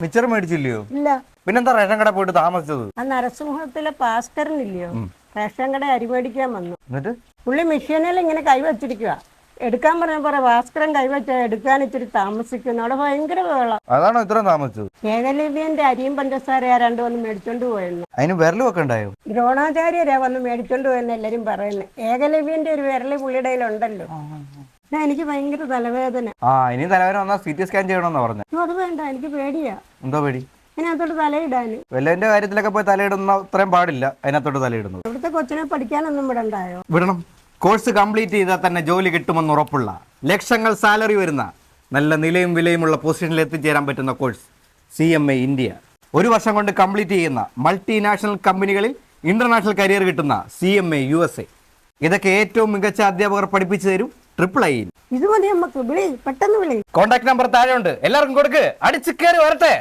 മിച്ചർ മേടിച്ചില്ലയോ? ഇല്ല. പിന്നെന്താ റേഷൻ കട പോയിട്ട് താമസിച്ചത്? ആ നരസിംഹത്തിലെ പാസ്റ്ററിനില്ലയോ, റേഷൻ കട അരി മേടിക്കാൻ വന്നു. എന്നിട്ട് പുള്ളി മെഷീനിൽ ഇങ്ങനെ കൈവച്ചിരിക്കുക. എടുക്കാൻ പറഞ്ഞ ഭാസ്കരൻ കൈവച്ച എടുക്കാൻ ഇച്ചിരി താമസിക്കുന്നു. അവിടെ ഭയങ്കര വേളം. അതാണോ ഇത്രയും താമസിച്ചത്? ഏകലവ്യന്റെ അരിയും പഞ്ചസാര ആരാണ്ട് വന്ന് മേടിച്ചോണ്ട് പോയെന്ന്. അതിന് വിരലും ഒക്കെ ഉണ്ടായോ? ദ്രോണാചാര്യരാ വന്ന് മേടിച്ചോണ്ട് പോയെന്ന് എല്ലാരും പറയുന്നത്. ഏകലവ്യന്റെ ഒരു വിരല് പുള്ളിയുടെ കയ്യിലുണ്ടല്ലോ. എനിക്ക് ഭയങ്കര തലവേദന. ഇനി തലവേദന വന്നാൽ CT സ്കാൻ ചെയ്യണമെന്നാ പറഞ്ഞത്. അത് വേണ്ട, എനിക്ക് പേടിയാ. എന്തോ പേടി? അതിനകത്തോട്ട് തലയിടാന്. വല്ലതിന്റെ കാര്യത്തിലൊക്കെ പോയി തലയിടുന്ന അത്രയും പാടില്ല അതിനകത്തോട്ട് തലയിടുന്നത്. ഇവിടുത്തെ കൊച്ചിനെ പഠിക്കാനൊന്നും വിടണ്ടായോ? വിടണം. കോഴ്സ് കംപ്ലീറ്റ് ചെയ്താൽ തന്നെ ജോലി കിട്ടുമെന്ന് ഉറപ്പുള്ള, ലക്ഷങ്ങൾ സാലറി വരുന്ന, നല്ല നിലയും വിലയുമുള്ള പൊസിഷനിൽ എത്തിച്ചേരാൻ പറ്റുന്ന കോഴ്സ് CMA ഇന്ത്യ. 1 വർഷം കൊണ്ട് കംപ്ലീറ്റ് ചെയ്യുന്ന മൾട്ടിനാഷണൽ കമ്പനികളിൽ ഇന്റർനാഷണൽ കരിയർ കിട്ടുന്ന CMA USA. ഇതൊക്കെ ഏറ്റവും മികച്ച അധ്യാപകർ പഠിപ്പിച്ചു തരും III. ഇത് മതി നമുക്ക്. വിളി, പെട്ടെന്ന് വിളി. കോൺടാക്ട് നമ്പർ താഴെ ഉണ്ട്, എല്ലാവർക്കും കൊടുക്ക്. അടിച്ചു കയറി വരട്ടെ.